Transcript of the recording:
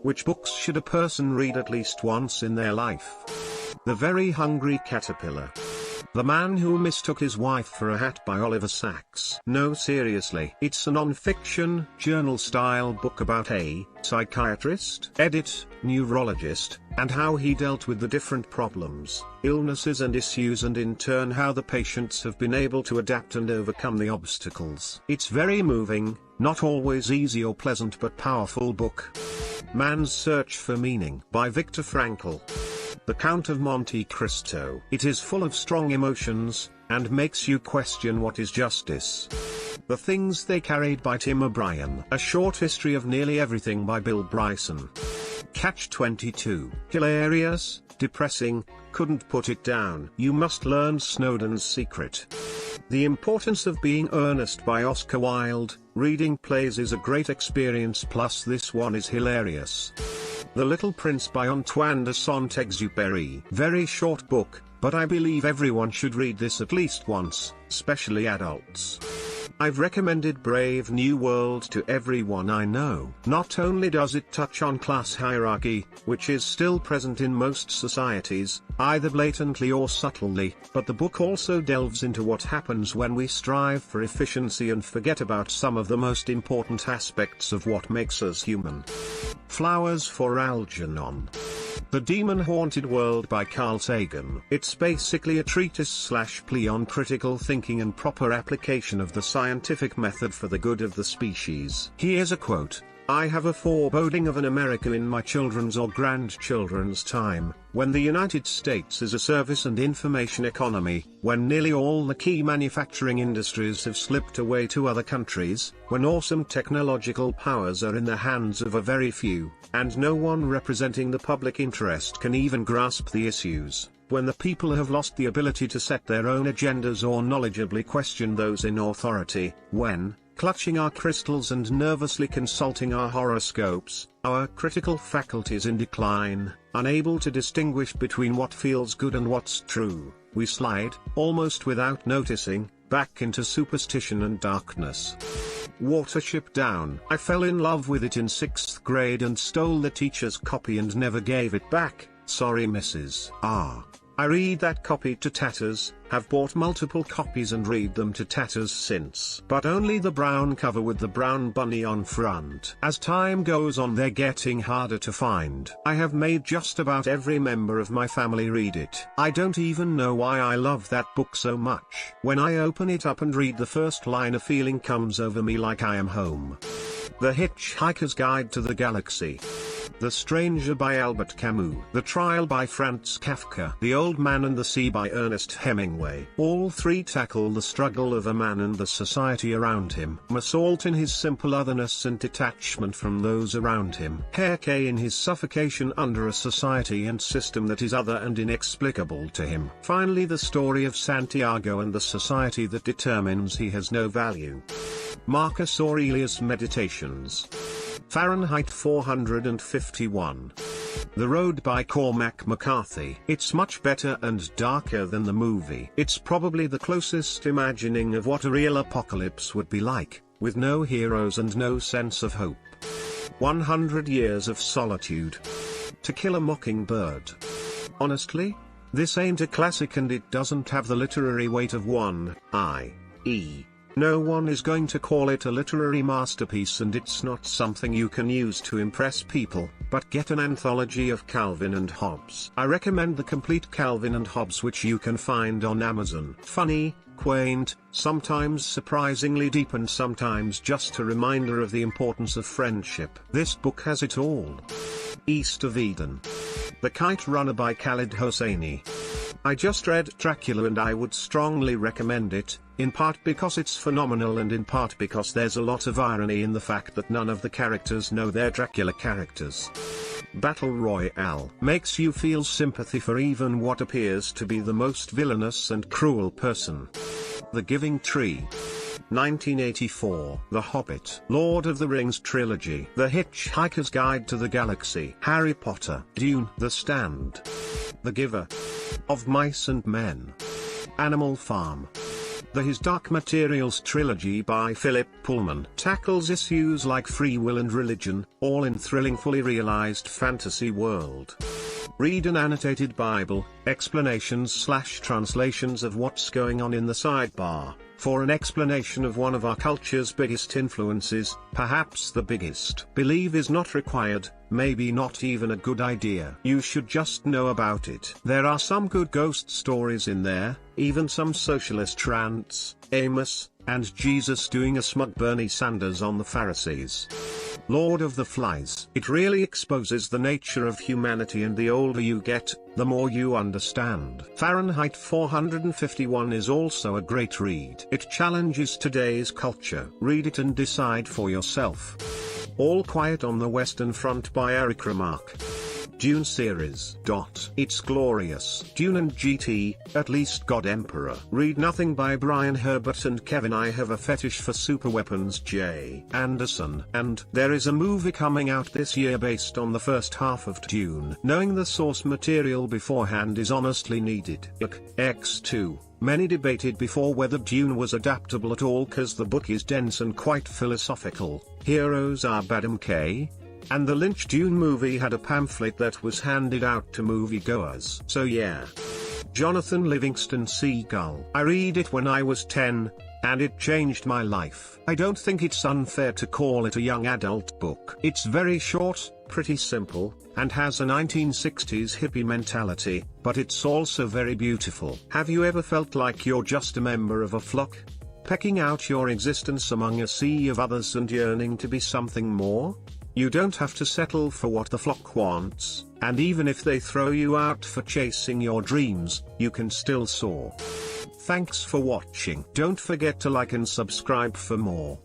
Which books should a person read at least once in their life? The Very Hungry Caterpillar. The Man Who Mistook His Wife for a Hat by Oliver Sacks. No, seriously, it's a non-fiction, journal-style book about a psychiatrist, neurologist, and how he dealt with the different problems, illnesses and issues, and in turn how the patients have been able to adapt and overcome the obstacles. It's very moving, not always easy or pleasant, but powerful book. Man's Search for Meaning by Viktor Frankl. The Count of Monte Cristo. It is full of strong emotions, and makes you question what is justice. The Things They Carried by Tim O'Brien. A Short History of Nearly Everything by Bill Bryson. Catch-22. Hilarious, depressing, couldn't put it down. You Must Learn Snowden's Secret. The Importance of Being Earnest by Oscar Wilde. Reading plays is a great experience, plus this one is hilarious. The Little Prince by Antoine de Saint-Exupéry. Very short book, but I believe everyone should read this at least once, especially adults. I've recommended Brave New World to everyone I know. Not only does it touch on class hierarchy, which is still present in most societies, either blatantly or subtly, but the book also delves into what happens when we strive for efficiency and forget about some of the most important aspects of what makes us human. Flowers for Algernon. The Demon-Haunted World by Carl Sagan. It's basically a treatise/plea on critical thinking and proper application of the scientific method for the good of the species. Here's a quote: I have a foreboding of an America in my children's or grandchildren's time, when the United States is a service and information economy, when nearly all the key manufacturing industries have slipped away to other countries, when awesome technological powers are in the hands of a very few, and no one representing the public interest can even grasp the issues, when the people have lost the ability to set their own agendas or knowledgeably question those in authority, when, clutching our crystals and nervously consulting our horoscopes, our critical faculties in decline, unable to distinguish between what feels good and what's true, we slide, almost without noticing, back into superstition and darkness. Watership Down. I fell in love with it in 6th grade and stole the teacher's copy and never gave it back. Sorry, Mrs. R. I read that copy to tatters, have bought multiple copies and read them to tatters since. But only the brown cover with the brown bunny on front. As time goes on, they're getting harder to find. I have made just about every member of my family read it. I don't even know why I love that book so much. When I open it up and read the first line, a feeling comes over me like I am home. The Hitchhiker's Guide to the Galaxy. The Stranger by Albert Camus. The Trial by Franz Kafka. The Old Man and the Sea by Ernest Hemingway. All three tackle the struggle of a man and the society around him. Assault in his simple otherness and detachment from those around him. Hergé in his suffocation under a society and system that is other and inexplicable to him. Finally, the story of Santiago and the society that determines he has no value. Marcus Aurelius' Meditations. Fahrenheit 451. The Road by Cormac McCarthy. It's much better and darker than the movie. It's probably the closest imagining of what a real apocalypse would be like, with no heroes and no sense of hope. 100 Years of Solitude. To Kill a Mockingbird. Honestly, this ain't a classic and it doesn't have the literary weight of one, i.e. no one is going to call it a literary masterpiece, and it's not something you can use to impress people, but get an anthology of Calvin and Hobbes. I recommend the complete Calvin and Hobbes, which you can find on Amazon. Funny, quaint, sometimes surprisingly deep, and sometimes just a reminder of the importance of friendship. This book has it all. East of Eden. The Kite Runner by Khaled Hosseini. I just read Dracula and I would strongly recommend it, in part because it's phenomenal and in part because there's a lot of irony in the fact that none of the characters know they're Dracula characters. Battle Royale makes you feel sympathy for even what appears to be the most villainous and cruel person. The Giving Tree. 1984. The Hobbit. Lord of the Rings Trilogy. The Hitchhiker's Guide to the Galaxy. Harry Potter. Dune. The Stand. The Giver. Of Mice and Men. Animal Farm. The His Dark Materials trilogy by Philip Pullman tackles issues like free will and religion, all in thrilling fully realized fantasy world. Read an annotated Bible, explanations/translations of what's going on in the sidebar, for an explanation of one of our culture's biggest influences, perhaps the biggest. Believe is not required, maybe not even a good idea. You should just know about it. There are some good ghost stories in there, even some socialist rants, Amos, and Jesus doing a smug Bernie Sanders on the Pharisees. Lord of the Flies. It really exposes the nature of humanity, and the older you get, the more you understand. Fahrenheit 451 is also a great read. It challenges today's culture. Read it and decide for yourself. All Quiet on the Western Front by Eric Remarque. Dune series. It's glorious. Dune and GT, at least God Emperor. Read Nothing by Brian Herbert and Kevin. I have a fetish for superweapons. J. Anderson. And there is a movie coming out this year based on the first half of Dune. Knowing the source material beforehand is honestly needed. X2. Many debated before whether Dune was adaptable at all cause the book is dense and quite philosophical. Heroes are bad. MK. And the Lynch Dune movie had a pamphlet that was handed out to moviegoers. So yeah. Jonathan Livingston Seagull. I read it when I was 10, and it changed my life. I don't think it's unfair to call it a young adult book. It's very short, pretty simple, and has a 1960s hippie mentality, but it's also very beautiful. Have you ever felt like you're just a member of a flock? Pecking out your existence among a sea of others and yearning to be something more? You don't have to settle for what the flock wants, and even if they throw you out for chasing your dreams, you can still soar. Thanks for watching. Don't forget to like and subscribe for more.